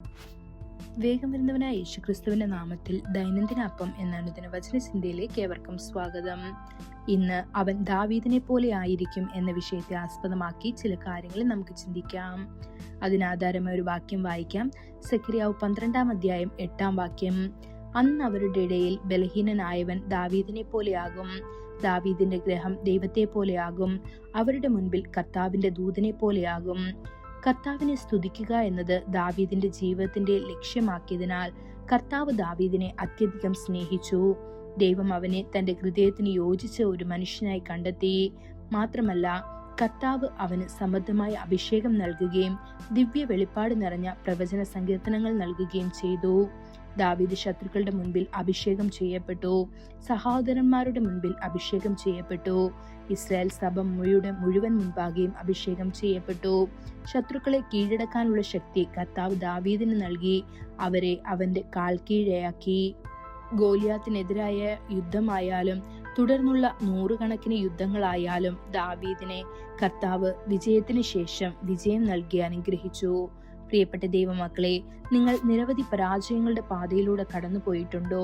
വേഗം വരുന്നവനായ യേശുക്രിസ്തുവിന്റെ നാമത്തിൽ ദൈനംദിന അപ്പം എന്ന അനുദിന വചനചിന്തയിലേക്ക് ഏവർക്കും സ്വാഗതം. ഇന്ന് അവൻ ദാവീദിനെ പോലെ ആയിരിക്കും എന്ന വിഷയത്തെ ആസ്പദമാക്കി ചില കാര്യങ്ങൾ നമുക്ക് ചിന്തിക്കാം. അതിനാധാരമായ ഒരു വാക്യം വായിക്കാം. സെഖര്യാവ് 12-ാം അധ്യായം 8-ാം വാക്യം. അന്ന് അവരുടെ ഇടയിൽ ബലഹീനനായവൻ ദാവീദിനെ പോലെയാകും. ദാവീദിന്റെ ഗ്രഹം ദൈവത്തെ പോലെയാകും. അവരുടെ മുൻപിൽ കർത്താവിന്റെ ദൂതനെ പോലെയാകും. കർത്താവിനെ സ്തുതിക്കുക എന്നത് ദാവീദിന്റെ ജീവിതത്തിന്റെ ലക്ഷ്യമാക്കിയതിനാൽ കർത്താവ് ദാവീദിനെ അത്യധികം സ്നേഹിച്ചു. ദൈവം അവനെ തന്റെ ഹൃദയത്തിന് യോജിച്ച ഒരു മനുഷ്യനായി കണ്ടെത്തി. മാത്രമല്ല, കർത്താവ് അവന് സമൃദ്ധമായ അഭിഷേകം നൽകുകയും ദിവ്യ വെളിപ്പാട് നിറഞ്ഞ പ്രവചന സങ്കീർത്തനങ്ങൾ നൽകുകയും ചെയ്തു. ദാവീദ് ശത്രുക്കളുടെ മുൻപിൽ അഭിഷേകം ചെയ്യപ്പെട്ടു. സഹോദരന്മാരുടെ മുൻപിൽ അഭിഷേകം ചെയ്യപ്പെട്ടു. ഇസ്രായേൽ സഭ മുഴുവൻ മുൻപാകെയും അഭിഷേകം ചെയ്യപ്പെട്ടു. ശത്രുക്കളെ കീഴടക്കാനുള്ള ശക്തി കർത്താവ് ദാവീദിന് നൽകി അവരെ അവന്റെ കാൽക്കീഴയാക്കി. ഗോലിയാത്തിനെതിരായ യുദ്ധമായാലും തുടർന്നുള്ള നൂറുകണക്കിന് യുദ്ധങ്ങളായാലും ദാവീദിനെ കർത്താവ് വിജയത്തിന് ശേഷം വിജയം നൽകി അനുഗ്രഹിച്ചു. പ്രിയപ്പെട്ട ദൈവമക്കളെ, നിങ്ങൾ നിരവധി പരാജയങ്ങളുടെ പാതയിലൂടെ കടന്നുപോയിട്ടുണ്ടോ?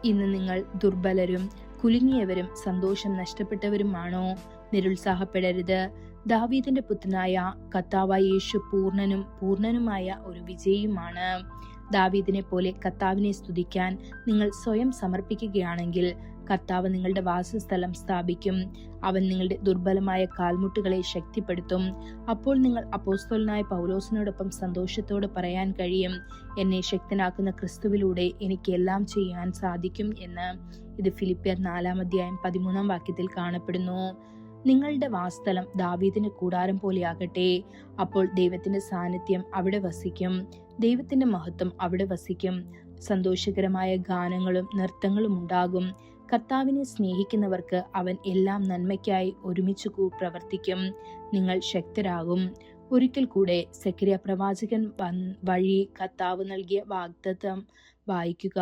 ഇന്ന് നിങ്ങൾ ദുർബലരും കുലുങ്ങിയവരും സന്തോഷം നഷ്ടപ്പെട്ടവരുമാണോ? നിരുത്സാഹപ്പെടരുത്. ദാവീദിന്റെ പുത്രനായ കർത്താവായ യേശു പൂർണ്ണനുമായ ഒരു വിജയിയുമാണ്. ദാവീദിനെ പോലെ കർത്താവിനെ സ്തുതിക്കാൻ നിങ്ങൾ സ്വയം സമർപ്പിക്കുകയാണെങ്കിൽ കർത്താവ് നിങ്ങളുടെ വാസസ്ഥലം സ്ഥാപിക്കും. അവൻ നിങ്ങളുടെ ദുർബലമായ കാൽമുട്ടുകളെ ശക്തിപ്പെടുത്തും. അപ്പോൾ നിങ്ങൾ അപ്പോസ്തലനായ പൗലോസിനോടൊപ്പം സന്തോഷത്തോടെ പറയാൻ കഴിയും, എന്നെ ശക്തനാക്കുന്ന ക്രിസ്തുവിലൂടെ എനിക്ക് എല്ലാം ചെയ്യാൻ സാധിക്കും എന്ന്. ഇത് ഫിലിപ്പിയർ 4-ാം അധ്യായം 13-ാം വാക്യത്തിൽ കാണപ്പെടുന്നു. നിങ്ങളുടെ വാസസ്ഥലം ദാവീദിന്റെ കൂടാരം പോലെയാകട്ടെ. അപ്പോൾ ദൈവത്തിന്റെ സാന്നിധ്യം അവിടെ വസിക്കും. ദൈവത്തിന്റെ മഹത്വം അവിടെ വസിക്കും. സന്തോഷകരമായ ഗാനങ്ങളും നൃത്തങ്ങളും ഉണ്ടാകും. കർത്താവിനെ സ്നേഹിക്കുന്നവർക്ക് അവൻ എല്ലാം നന്മയ്ക്കായി ഒരുമിച്ച് പ്രവർത്തിക്കും. നിങ്ങൾ ശക്തരാകും. ഒരിക്കൽ കൂടെ സെഖര്യാ പ്രവാചകൻ വഴി കർത്താവ് നൽകിയ വാഗ്ദത്തം വായിക്കുക.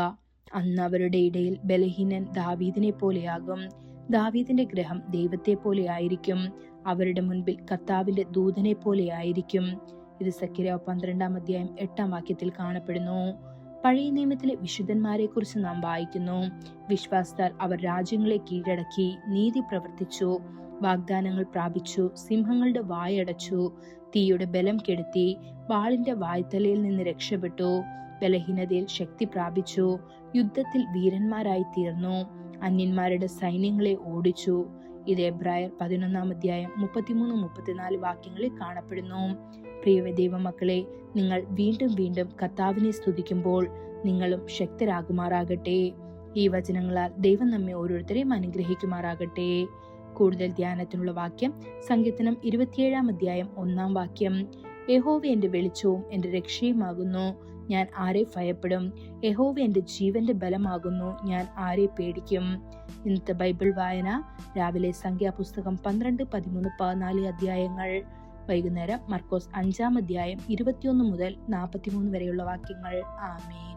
അന്ന് അവരുടെ ഇടയിൽ ബലഹീനൻ ദാവീദിനെ പോലെയാകും. ദാവീദിന്റെ ഗ്രഹം ദൈവത്തെ പോലെ ആയിരിക്കും. അവരുടെ മുൻപിൽ കർത്താവിന്റെ ദൂതനെ പോലെ ആയിരിക്കും. ഇത് സെഖര്യാവ് 12-ാം അധ്യായം 8-ാം വാക്യത്തിൽ കാണപ്പെടുന്നു. പഴയ നിയമത്തിലെ വിശുദ്ധന്മാരെ കുറിച്ച് നാം വായിക്കുന്നു. വിശ്വാസത്താൽ അവർ രാജ്യങ്ങളെ കീഴടക്കി, നീതി പ്രവർത്തിച്ചു, വാഗ്ദാനങ്ങൾ പ്രാപിച്ചു, സിംഹങ്ങളുടെ വായടച്ചു, തീയുടെ ബലം കെടുത്തി, വാളിന്റെ വായ്ത്തലയിൽ നിന്ന് രക്ഷപ്പെട്ടു, ബലഹീനതയിൽ ശക്തി പ്രാപിച്ചു, യുദ്ധത്തിൽ വീരന്മാരായി തീർന്നു, അന്യന്മാരുടെ സൈന്യങ്ങളെ ഓടിച്ചു. ഇത് എബ്രായർ 11-ാം അധ്യായം 33-34 വാക്യങ്ങളിൽ കാണപ്പെടുന്നു. പ്രിയ ദൈവമക്കളെ, നിങ്ങൾ വീണ്ടും വീണ്ടും കർത്താവിനെ സ്തുതിക്കുമ്പോൾ നിങ്ങളും ശക്തരാകുമാറാകട്ടെ. ഈ വചനങ്ങളാൽ ദൈവം നമ്മെ ഓരോരുത്തരെയും അനുഗ്രഹിക്കുമാറാകട്ടെ. കൂടുതൽ ധ്യാനത്തിനുള്ള വാക്യം സങ്കീർത്തനം 27-ാം അധ്യായം 1-ാം വാക്യം. യഹോവ എന്റെ വെളിച്ചവും എന്റെ രക്ഷയുമാകുന്നു, ഞാൻ ആരെ ഭയപ്പെടും? യഹോവ എന്റെ ജീവന്റെ ബലമാകുന്നു, ഞാൻ ആരെ പേടിക്കും? ഇന്നത്തെ ബൈബിൾ വായന രാവിലെ സംഖ്യാപുസ്തകം 12, 13, 14 അധ്യായങ്ങൾ. വൈകുന്നേരം മർക്കോസ് 5-ാം അധ്യായം 21 മുതൽ 43 വരെയുള്ള വാക്യങ്ങൾ. ആമേൻ.